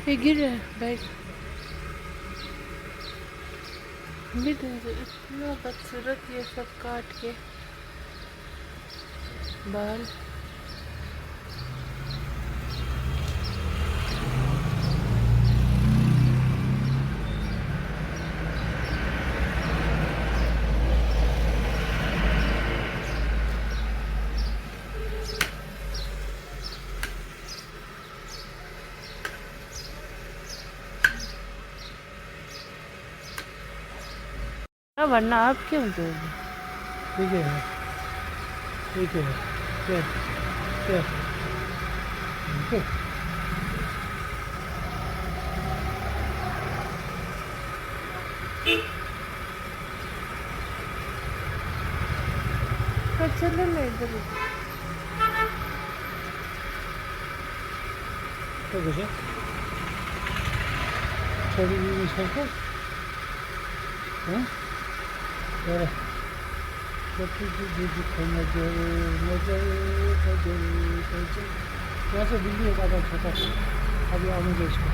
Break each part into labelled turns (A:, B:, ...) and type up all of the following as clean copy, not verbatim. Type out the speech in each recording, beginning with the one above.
A: یہ گر رہا ہے بیگ، گر رہا ہے۔ اتنا بدصورت یہ سب کاٹ کے بال۔ ورنہ آپ کیوں دو گے؟
B: ٹھیک ہے ٹھیک ہے کیا کیا
A: چلو میں ادھر
B: کیا چھوڑی سب کو یہاں سے دلی ایک آدھا چھوٹا سا ابھی آنے گے اس کو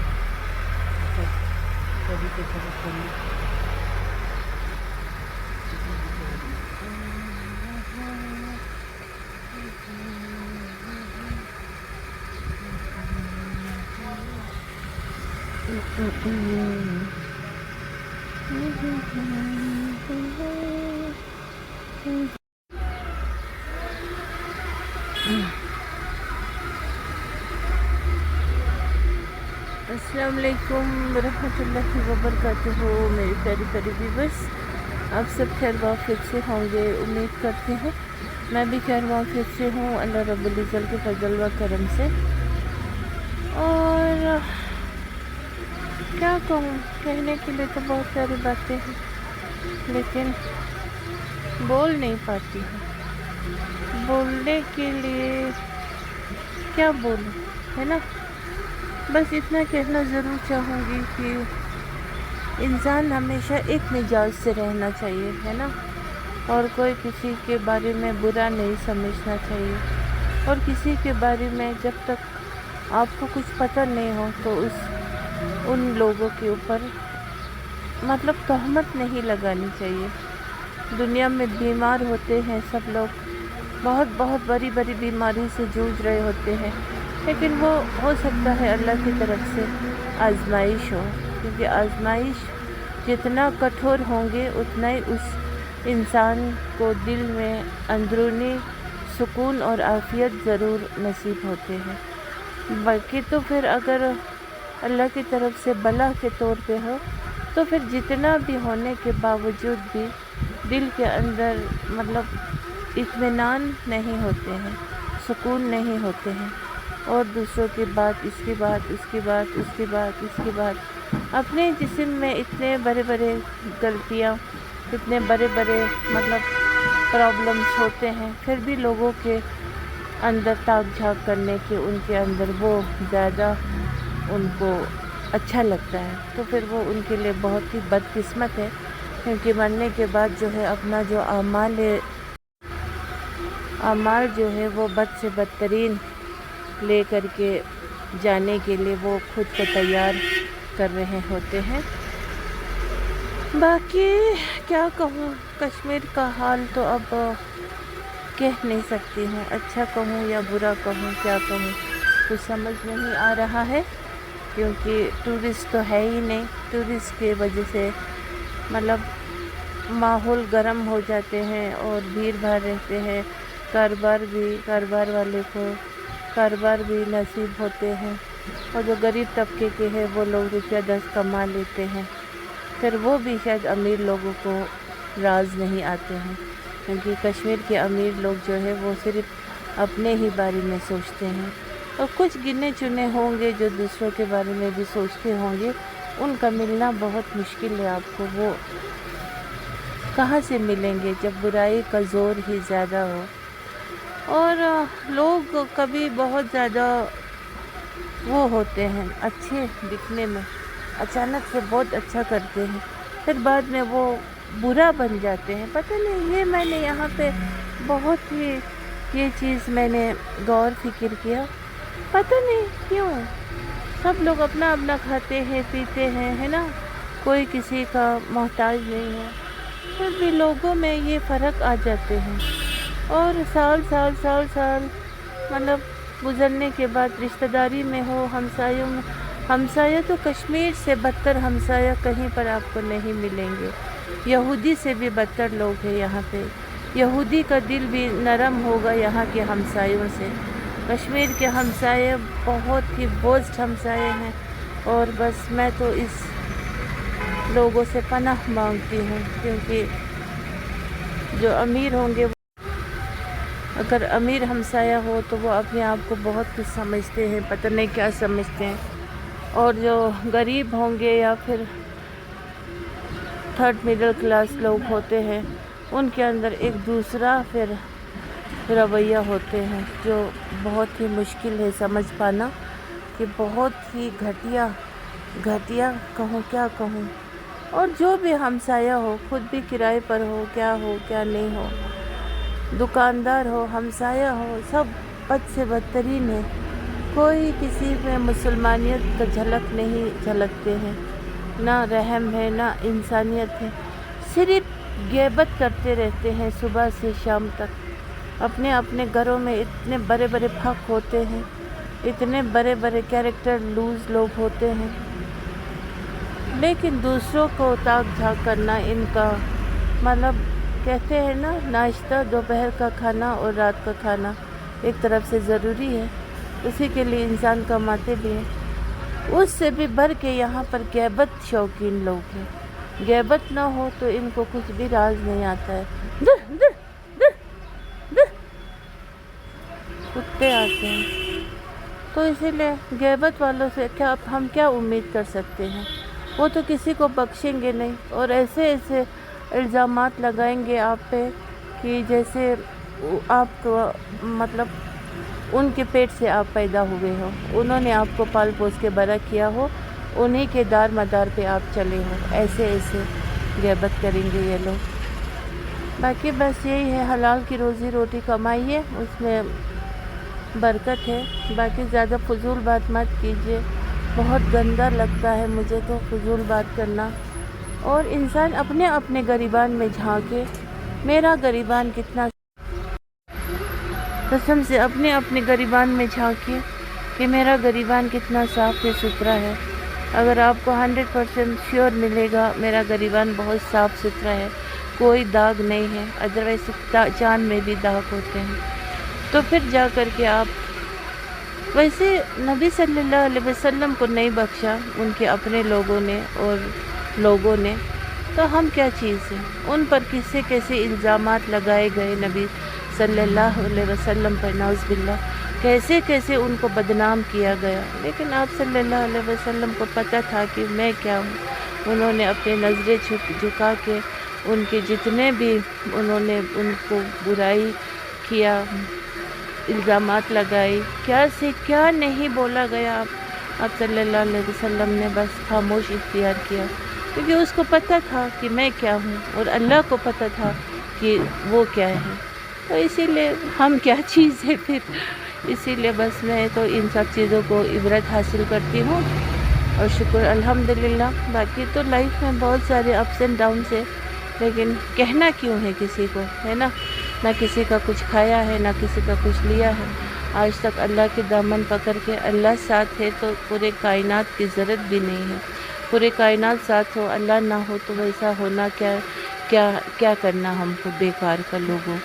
B: کبھی تو سبق کریں گے۔
A: السلام علیکم ورحمۃ اللہ وبرکاتہ، میری پیاری پیاری ویورس، آپ سب خیر وافیت سے ہوں گے امید کرتے ہیں۔ میں بھی خیر وافیت سے ہوں اللہ رب العزت کے فضل و کرم سے۔ اور کیا کہوں، کہنے کے لیے تو بہت ساری باتیں ہیں لیکن بول نہیں پاتی ہوں۔ بولنے کے لیے کیا بولوں، ہے نا؟ بس اتنا کہنا ضرور چاہوں گی کہ انسان ہمیشہ ایک مزاج سے رہنا چاہیے، ہے نا؟ اور کوئی کسی کے بارے میں برا نہیں سمجھنا چاہیے، اور کسی کے بارے میں جب تک آپ کو کچھ پتہ نہیں ہو تو ان لوگوں کے اوپر مطلب تہمت نہیں لگانی چاہیے۔ دنیا میں بیمار ہوتے ہیں سب لوگ، بہت بہت بڑی بڑی بیماری سے جوجھ رہے ہوتے ہیں، لیکن وہ ہو سکتا ہے اللہ کی طرف سے آزمائش ہو، کیونکہ آزمائش جتنا کٹھور ہوں گے اتنا ہی اس انسان کو دل میں اندرونی سکون اور عافیت ضرور نصیب ہوتے ہیں۔ بلکہ تو پھر اگر اللہ کی طرف سے بلا کے طور پہ ہو تو پھر جتنا بھی ہونے کے باوجود بھی دل کے اندر مطلب اطمینان نہیں ہوتے ہیں، سکون نہیں ہوتے ہیں، اور دوسروں کی بات، اس کی بات، اس کی بات، اس کی بات، اس کی بات، اپنے جسم میں اتنے بڑے بڑے غلطیاں، اتنے بڑے بڑے مطلب پرابلمس ہوتے ہیں، پھر بھی لوگوں کے اندر تاک جھانک کرنے کے ان کے اندر وہ زیادہ ان کو اچھا لگتا ہے، تو پھر وہ ان کے لیے بہت ہی بدقسمت ہے، کیونکہ مرنے کے بعد جو ہے اپنا جو اعمال جو ہے وہ بد سے بدترین لے کر کے جانے کے لیے وہ خود کو تیار کر رہے ہوتے ہیں۔ باقی کیا کہوں، کشمیر کا حال تو اب کہہ نہیں سکتی ہوں، اچھا کہوں یا برا کہوں، کیا کہوں، کچھ سمجھ نہیں آ رہا ہے، کیونکہ ٹورسٹ تو ہے ہی نہیں۔ ٹورسٹ کی وجہ سے مطلب ماحول گرم ہو جاتے ہیں اور بھیڑ بھاڑ رہتے ہیں، کاروبار والے کو کاروبار بھی نصیب ہوتے ہیں، اور جو غریب طبقے کے ہیں وہ لوگ روپیہ 10 کما لیتے ہیں، پھر وہ بھی شاید امیر لوگوں کو راز نہیں آتے ہیں، کیونکہ کشمیر کے امیر لوگ جو ہے وہ صرف اپنے ہی بارے میں سوچتے ہیں، اور کچھ گنے چنے ہوں گے جو دوسروں کے بارے میں بھی سوچتے ہوں گے، ان کا ملنا بہت مشکل ہے۔ آپ کو وہ کہاں سے ملیں گے جب برائی کا زور ہی زیادہ ہو؟ اور لوگ کبھی بہت زیادہ وہ ہوتے ہیں اچھے دکھنے میں، اچانک سے بہت اچھا کرتے ہیں، پھر بعد میں وہ برا بن جاتے ہیں۔ پتہ نہیں، یہ میں نے یہاں پہ بہت ہی یہ چیز میں نے غور فکر کیا، پتہ نہیں کیوں सब लोग अपना अपना खाते हैं पीते हैं, है ना, कोई किसी का मोहताज नहीं है। फिर भी लोगों में ये फ़र्क आ जाते हैं। और साल साल साल साल मतलब गुजरने के बाद रिश्तेदारी में हो, हमसायों में, हमसाया तो कश्मीर से बदतर हमसाया कहीं पर आपको नहीं मिलेंगे। यहूदी से भी बदतर लोग हैं यहाँ पे। यहूदी का दिल भी नरम होगा यहाँ के हमसायों से। कश्मीर के हमसाए बहुत ही वर्स्ट हमसाए हैं। और बस मैं तो इस लोगों से पनाह मांगती हूँ, क्योंकि जो अमीर होंगे, अगर अमीर हमसाया हो तो वो अपने आप को बहुत कुछ समझते हैं, पता नहीं क्या समझते हैं। और जो गरीब होंगे या फिर थर्ड मिडिल क्लास लोग होते हैं, उनके अंदर एक दूसरा फिर रवैया होते हैं, जो बहुत ही मुश्किल है समझ पाना, कि बहुत ही घटिया कहूँ क्या कहूँ। और जो भी हमसाया हो, खुद भी किराए पर हो क्या नहीं हो, दुकानदार हो, हमसाया हो, सब बद से बदतरीन है। कोई किसी में मुसलमानियत का झलक नहीं झलकते हैं, ना रहम है ना इंसानियत है। सिर्फ ग़ीबत करते रहते हैं सुबह से शाम तक। अपने अपने घरों में इतने बड़े बड़े फक होते हैं, इतने बड़े बड़े कैरेक्टर लूज लोग होते हैं, लेकिन दूसरों को ताक झाँक करना इनका मतलब, कहते हैं ना, नाश्ता, दोपहर का खाना और रात का खाना एक तरफ से ज़रूरी है, उसी के लिए इंसान कमाते भी हैं। उससे भी बढ़ के यहाँ पर ग़ीबत शौकीन लोग हैं। ग़ीबत ना हो तो इनको कुछ भी राज नहीं आता है। दुर, दुर, दुर, दुर, कुत्ते आते हैं। तो इसीलिए ग़ीबत वालों से हम क्या उम्मीद कर सकते हैं? वो तो किसी को बख्शेंगे नहीं, और ऐसे ऐसे इल्ज़ामात लगाएंगे आप पे कि जैसे आपको मतलब उनके पेट से आप पैदा हुए हो, उन्होंने आपको पाल पोस के बड़ा किया हो, उन्हीं के दार मदार पे आप चले हो। ऐसे ऐसे ग़ीबत करेंगे ये लोग। बाकी बस यही है, हलाल की रोज़ी रोटी कमाइए, उसमें बरकत है। बाकी ज़्यादा फजूल बात मत कीजिए, बहुत गंदा लगता है मुझे तो फजूल बात करना। और इंसान अपने अपने गरीबान में झांके, मेरा गरीबान कितना, कसम से अपने अपने गरीबान में झांकिए कि मेरा गरीबान कितना साफ़ है, सुथरा है। अगर आपको 100% श्योर मिलेगा मेरा गरीबान बहुत साफ़ सुथरा है, कोई दाग नहीं है, अदरवाइज चाँद में भी दाग होते हैं, तो फिर जा कर के आप, वैसे नबी सल्लल्लाहु अलैहि वसल्लम को नहीं बख्शा उनके अपने लोगों ने और लोगों ने, तो हम क्या चीज़ हैं? उन पर किससे कैसे इल्ज़ामात लगाए गए नबी सल्लल्लाहु अलैहि वसल्लम पर, नाउज़ बिल्लाह, कैसे कैसे उनको बदनाम किया गया। लेकिन आप सल्लल्लाहु अलैहि वसल्लम को पता था कि मैं क्या हूँ। उन्होंने अपनी नज़रें झुका के उनके जितने भी उन्होंने उनको बुराई किया, इल्ज़ामात लगाई, क्या से क्या नहीं बोला गया। आप सल्लल्लाहु अलैहि वसल्लम ने बस खामोश इख्तियार किया, क्योंकि उसको पता था कि मैं क्या हूँ और अल्लाह को पता था कि वो क्या है। तो इसीलिए हम क्या चीज़ है फिर। इसीलिए बस मैं तो इन सब चीज़ों को इबरत हासिल करती हूँ और शुक्र अल्हम्दुलिल्लाह। बाकी तो लाइफ में बहुत सारे अप्स एंड डाउन्स है, लेकिन कहना क्यों है किसी को, है ना? ना किसी का कुछ खाया है, ना किसी का कुछ लिया है। आज तक अल्लाह के दामन पकड़ के, अल्लाह साथ है तो पूरे कायनात की ज़रूरत भी नहीं है। पूरे कायनात साथ हो, अल्लाह ना हो तो वैसा होना क्या करना हमको, बेकार का लोगों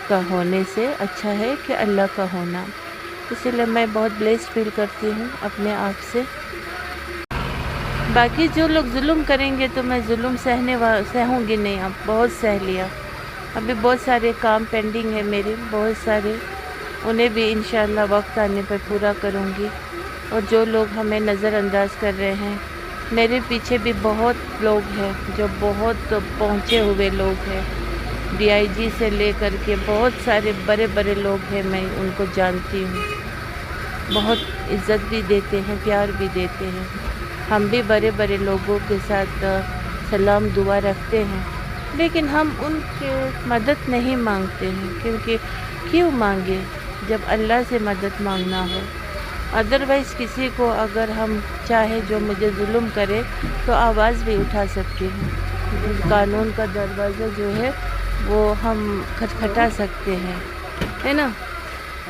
A: का होने से अच्छा है कि अल्लाह का होना। इसीलिए मैं बहुत ब्लेस्ड फील करती हूँ अपने आप से। बाकी जो लोग जुल्म करेंगे तो मैं जुल्म सहूँगी नहीं। अब बहुत सह लिया, अभी बहुत सारे काम पेंडिंग है मेरे, बहुत सारे, उन्हें भी इंशाअल्लाह वक्त आने पर पूरा करूँगी। और जो लोग हमें नज़रअंदाज कर रहे हैं, मेरे पीछे भी बहुत लोग हैं जो बहुत पहुँचे हुए लोग हैं, DIG से लेकर के बहुत सारे बड़े बड़े लोग हैं, मैं उनको जानती हूँ, बहुत इज़्ज़त भी देते हैं, प्यार भी देते हैं। हम भी बड़े बड़े लोगों के साथ सलाम दुआ रखते हैं, लेकिन हम उनके मदद नहीं मांगते हैं, क्योंकि क्यों मांगे जब अल्लाह से मदद मांगना हो। अदरवाइज़ किसी को अगर हम चाहे जो मुझे जुल्म करे तो आवाज़ भी उठा सकते हैं। कानून का दरवाज़ा जो है वो हम खटखटा सकते हैं, है ना।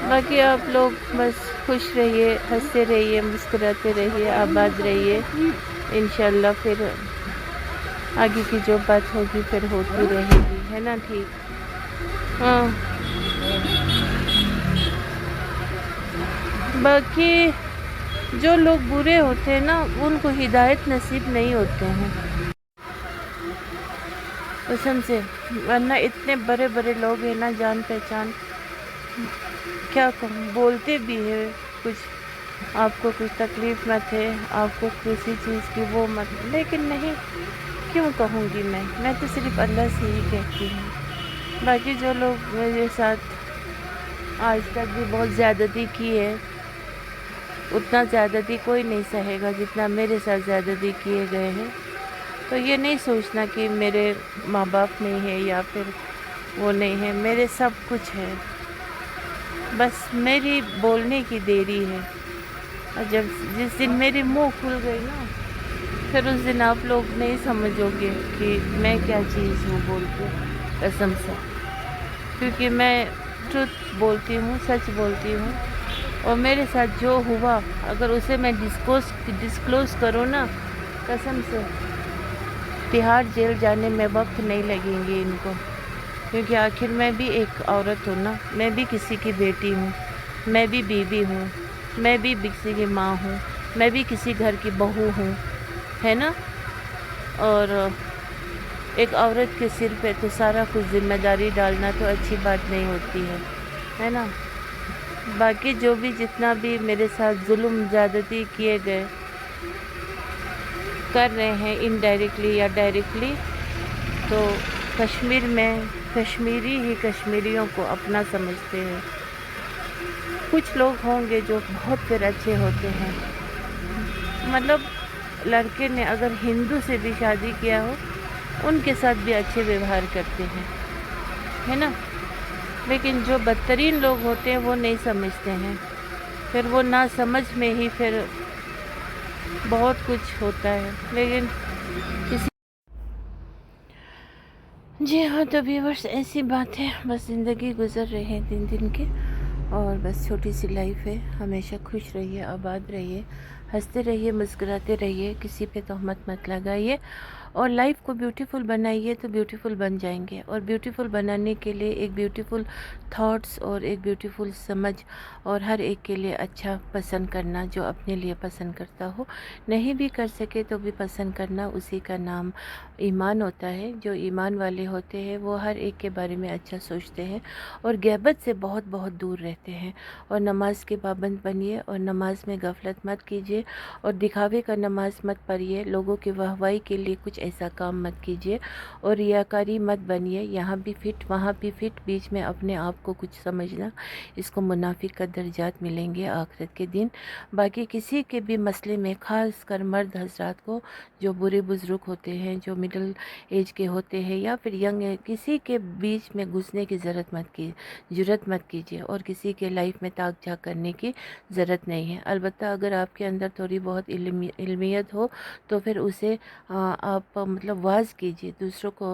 A: बाकी आप लोग बस खुश रहिए, हंसते रहिए, मुस्कुराते रहिए, आबाद रहिए। इंशाल्लाह फिर आगे की जो बात होगी फिर होती रहेगी, है ना। ठीक, हाँ। बाकी जो लोग बुरे होते हैं ना उनको हिदायत नसीब नहीं होते हैं कसम से, वरना इतने बड़े बड़े लोग हैं ना, जान पहचान, क्या कहूँ, बोलते भी है कुछ, आपको कुछ तकलीफ़ मत है, आपको किसी चीज़ की वो मत, लेकिन नहीं, क्यों कहूँगी मैं तो सिर्फ अल्लाह से ही कहती हूँ। बाकी जो लोग मेरे साथ आज तक भी बहुत ज़्यादती की है, उतना ज़्यादती कोई नहीं सहेगा जितना मेरे साथ ज़्यादती किए गए हैं। तो ये नहीं सोचना कि मेरे माँ बाप नहीं है या फिर वो नहीं है, मेरे सब कुछ है, बस मेरी बोलने की देरी है। और जब जिस दिन मेरी मुंह खुल गई ना, फिर उस दिन आप लोग नहीं समझोगे कि मैं क्या चीज़ हूँ बोल के, कसम से, क्योंकि मैं ट्रुथ बोलती हूँ, सच बोलती हूँ। और मेरे साथ जो हुआ अगर उसे मैं डिस्क्लोज़ करूँ ना, कसम से तिहाड़ जेल जाने में वक्त नहीं लगेंगे इनको, क्योंकि आखिर मैं भी एक औरत हूँ ना, मैं भी किसी की बेटी हूँ, मैं भी बीवी हूँ, मैं भी किसी की माँ हूँ, मैं भी किसी घर की बहू हूँ, है ना। और एक औरत के सिर पे तो सारा कुछ जिम्मेदारी डालना तो अच्छी बात नहीं होती है ना। बाकी जो भी जितना भी मेरे साथ जुल्म ज़्यादती किए गए, कर रहे हैं इनडायरेक्टली या डायरेक्टली, तो कश्मीर में कश्मीरी ही कश्मीरियों को अपना समझते हैं। कुछ लोग होंगे जो बहुत फिर अच्छे होते हैं, मतलब लड़के ने अगर हिंदू से भी शादी किया हो उनके साथ भी अच्छे व्यवहार करते हैं, है ना। लेकिन जो बदतरीन लोग होते हैं वो नहीं समझते हैं, फिर वो ना समझ में ही फिर बहुत कुछ होता है। लेकिन किसी जी हाँ, तो व्यूअर्स ऐसी बात है, बस ज़िंदगी गुजर रहे हैं दिन दिन के, और बस छोटी सी लाइफ है। हमेशा खुश रहिए, आबाद रहिए, हंसते रहिए, मुस्कुराते रहिए, किसी पे तहमत मत लगाइए, और लाइफ को ब्यूटीफुल बनाइए तो ब्यूटीफुल बन जाएंगे। और ब्यूटीफुल बनाने के लिए एक ब्यूटीफुल थॉट्स और एक ब्यूटीफुल समझ, और हर एक के लिए अच्छा पसंद करना, जो अपने लिए पसंद करता हो, नहीं भी कर सके तो भी पसंद करना, उसी का नाम ईमान होता है। जो ईमान वाले होते हैं वो हर एक के बारे में अच्छा सोचते हैं और गैबत से बहुत बहुत दूर रहते हैं। और नमाज के पाबंद बनिए, और नमाज में गफलत मत कीजिए, और दिखावे का नमाज मत पढ़िए, लोगों की वाहवाही के लिए कुछ ऐसा काम मत कीजिए, और रियाकारी मत बनिए। यहाँ भी फिट वहाँ भी फिट, बीच में अपने आप को कुछ समझना, इसको मुनाफिक का दर्जात मिलेंगे आखिरत के दिन। बाकी किसी के भी मसले में, ख़ास कर मर्द हजरात को, जो बुरे बुज़ुर्ग होते हैं, जो मिडिल एज के होते हैं या फिर यंग है, किसी के बीच में घुसने की ज़रूरत मत कीजिए, और किसी के लाइफ में ताक झाक करने की ज़रूरत नहीं है। अलबत्ता अगर आपके अंदर थोड़ी बहुत इल्मियत हो तो फिर उसे आप मतलब वाज कीजिए, दूसरों को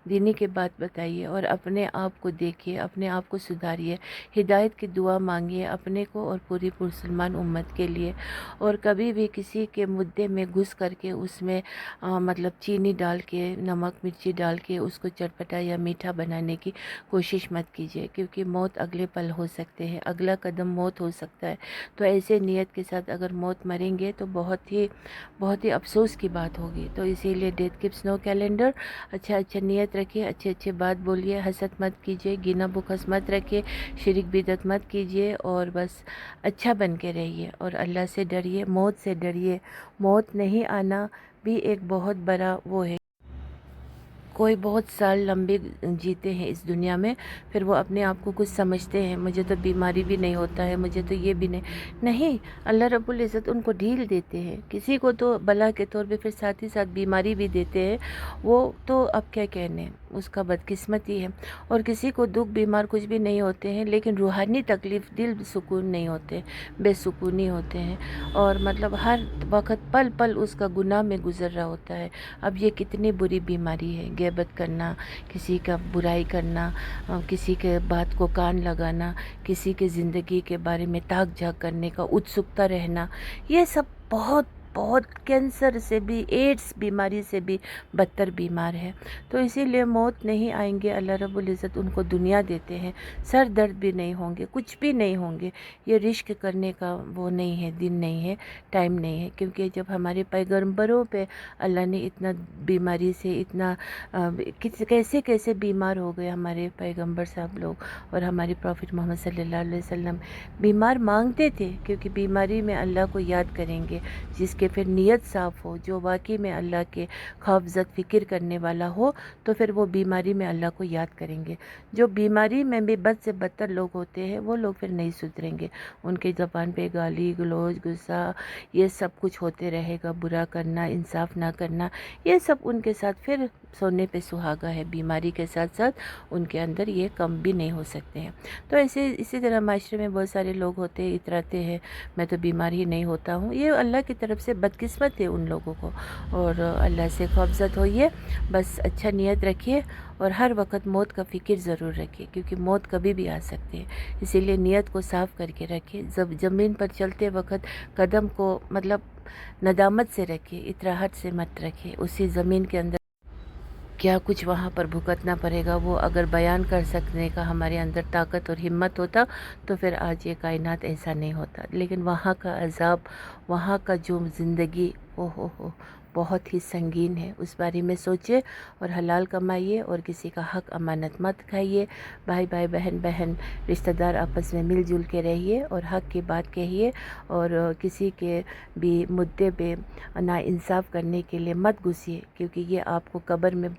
A: दीनी के बात बताइए, और अपने आप को देखिए, अपने आप को सुधारिए, हिदायत की दुआ मांगिए अपने को और पूरी मुसलमान उम्मत के लिए। और कभी भी किसी के मुद्दे में घुस करके उसमें मतलब चीनी डाल के, नमक मिर्ची डाल के उसको चटपटा या मीठा बनाने की कोशिश मत कीजिए, क्योंकि मौत अगले पल हो सकते हैं, अगला कदम मौत हो सकता है। तो ऐसे नियत के साथ अगर मौत मरेंगे तो बहुत ही अफसोस की बात होगी। तो इसीलिए डेथ कीप्स नो कैलेंडर, अच्छा नियत रखिए, अच्छे बात बोलिए, हसद मत कीजिए, गिना बुखस मत रखिए, शिरक बिदत मत कीजिए, और बस अच्छा बन के रहिए, और अल्लाह से डरिए, मौत से डरिए। मौत नहीं आना भी एक बहुत बड़ा वो है। कोई बहुत साल लंबे जीते हैं इस दुनिया में, फिर वो अपने आप को कुछ समझते हैं, मुझे तो बीमारी भी नहीं होता है, मुझे तो ये भी नहीं, अल्लाह रब्बुल इज़्ज़त उनको ढील देते हैं। किसी को तो बला के तौर पे फिर साथ ही साथ बीमारी भी देते हैं, वो तो अब क्या कहने। اس کا بدقسمتی ہے. اور کسی کو دکھ بیمار کچھ بھی نہیں ہوتے ہیں، لیکن روحانی تکلیف، دل سکون نہیں ہوتے، بے سکونی ہوتے ہیں، اور مطلب ہر وقت پل پل اس کا گناہ میں گزر رہا ہوتا ہے. اب یہ کتنی بری بیماری ہے، غیبت کرنا، کسی کا برائی کرنا، کسی کے بات کو کان لگانا، کسی کے زندگی کے بارے میں تاک جھاک کرنے کا، اتسکتا رہنا. یہ سب بہت بہت کینسر سے بھی، ایڈس بیماری سے بھی بدتر بیمار ہے. تو اسی لیے موت نہیں آئیں گے، اللہ رب العزت ان کو دنیا دیتے ہیں، سر درد بھی نہیں ہوں گے، کچھ بھی نہیں ہوں گے. یہ رشک کرنے کا وہ نہیں ہے، دن نہیں ہے، ٹائم نہیں ہے. کیونکہ جب ہمارے پیغمبروں پہ اللہ نے اتنا بیماری سے اتنا کیسے کیسے بیمار ہو گئے ہمارے پیغمبر صاحب لوگ، اور ہمارے پروفٹ محمد صلی اللہ علیہ وسلم بیمار مانگتے تھے، کیونکہ بیماری میں اللہ کو یاد کریں گے. جس کے پھر نیت صاف ہو، جو واقعی میں اللہ کے خوف زد فکر کرنے والا ہو، تو پھر وہ بیماری میں اللہ کو یاد کریں گے. جو بیماری میں بھی بد سے بدتر لوگ ہوتے ہیں، وہ لوگ پھر نہیں سدھریں گے. ان کے زبان پہ گالی گلوچ، غصہ، یہ سب کچھ ہوتے رہے گا. برا کرنا، انصاف نہ کرنا، یہ سب ان کے ساتھ پھر سونے پہ سہاگا ہے. بیماری کے ساتھ ساتھ ان کے اندر یہ کم بھی نہیں ہو سکتے ہیں. تو اسی طرح معاشرے میں بہت سارے لوگ ہوتے ہیں، اتراتے ہیں میں تو بیمار ہی نہیں ہوتا ہوں. یہ اللہ کی طرف سے بدقسمت ہے ان لوگوں کو. اور اللہ سے خوفزد ہوئیے، بس اچھا نیت رکھیے، اور ہر وقت موت کا فکر ضرور رکھیے، کیونکہ موت کبھی بھی آ سکتی ہے. اسی لیے نیت کو صاف کر کے رکھیے. زمین پر چلتے وقت قدم کو مطلب ندامت سے رکھیے، اتراہٹ سے مت رکھیے. اسی زمین کے اندر کیا کچھ وہاں پر بھگتنا پڑے گا، وہ اگر بیان کر سکنے کا ہمارے اندر طاقت اور ہمت ہوتا تو پھر آج یہ کائنات ایسا نہیں ہوتا. لیکن وہاں کا عذاب، وہاں کا جو زندگی، ہو بہت ہی سنگین ہے. اس بارے میں سوچے اور حلال کمائیے، اور کسی کا حق امانت مت کھائیے. بھائی بھائی، بہن بہن، رشتہ دار آپس میں مل جل کے رہیے، اور حق کی بات کہیے، اور کسی کے بھی مدعے پہ نا انصاف کرنے کے لیے مت گھسیے، کیونکہ یہ آپ کو قبر میں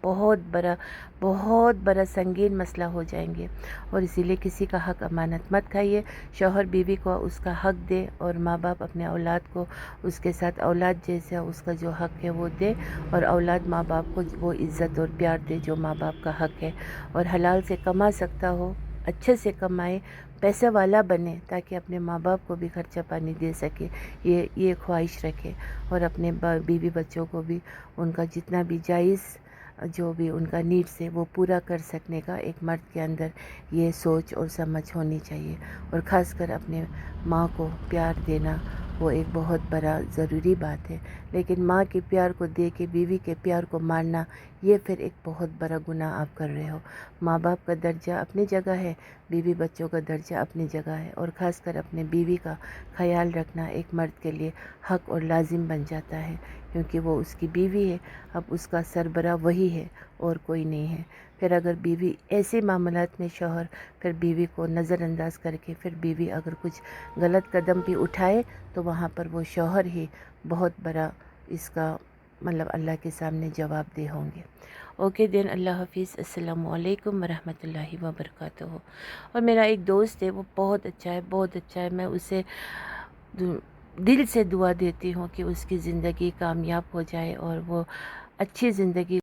A: بہت بڑا سنگین مسئلہ ہو جائیں گے. اور اسی لیے کسی کا حق امانت مت کھائیے. شوہر بیوی کو اس کا حق دے، اور ماں باپ اپنے اولاد کو اس کے ساتھ اولاد جیسا اس کا جو حق ہے وہ دے، اور اولاد ماں باپ کو وہ عزت اور پیار دے جو ماں باپ کا حق ہے. اور حلال سے کما سکتا ہو، اچھے سے کمائے، پیسے والا بنے، تاکہ اپنے ماں باپ کو بھی خرچہ پانی دے سکے. یہ خواہش رکھے، اور اپنے بیوی بچوں کو بھی ان کا جتنا بھی جائز جو بھی ان کا نیڈس ہے وہ پورا کر سکنے کا ایک مرد کے اندر یہ سوچ اور سمجھ ہونی چاہیے. اور خاص کر اپنے ماں کو پیار دینا وہ ایک بہت بڑا ضروری بات ہے. لیکن ماں کے پیار کو دے کے بیوی کے پیار کو مارنا، یہ پھر ایک بہت بڑا گناہ آپ کر رہے ہو. ماں باپ کا درجہ اپنی جگہ ہے، بیوی بچوں کا درجہ اپنی جگہ ہے. اور خاص کر اپنے بیوی کا خیال رکھنا ایک مرد کے لیے حق اور لازم بن جاتا ہے، کیونکہ وہ اس کی بیوی ہے. اب اس کا سربراہ وہی ہے اور کوئی نہیں ہے. پھر اگر بیوی ایسے معاملات میں شوہر پھر بیوی کو نظر انداز کر کے، پھر بیوی اگر کچھ غلط قدم بھی اٹھائے، تو وہاں پر وہ شوہر ہی بہت بڑا اس کا مطلب اللہ کے سامنے جواب دہ ہوں گے. اوکے دین، اللہ حافظ، السلام علیکم ورحمۃ اللہ وبرکاتہ. اور میرا ایک دوست ہے، وہ بہت اچھا ہے، بہت اچھا ہے. میں اسے دل سے دعا دیتی ہوں کہ اس کی زندگی کامیاب ہو جائے، اور وہ اچھی زندگی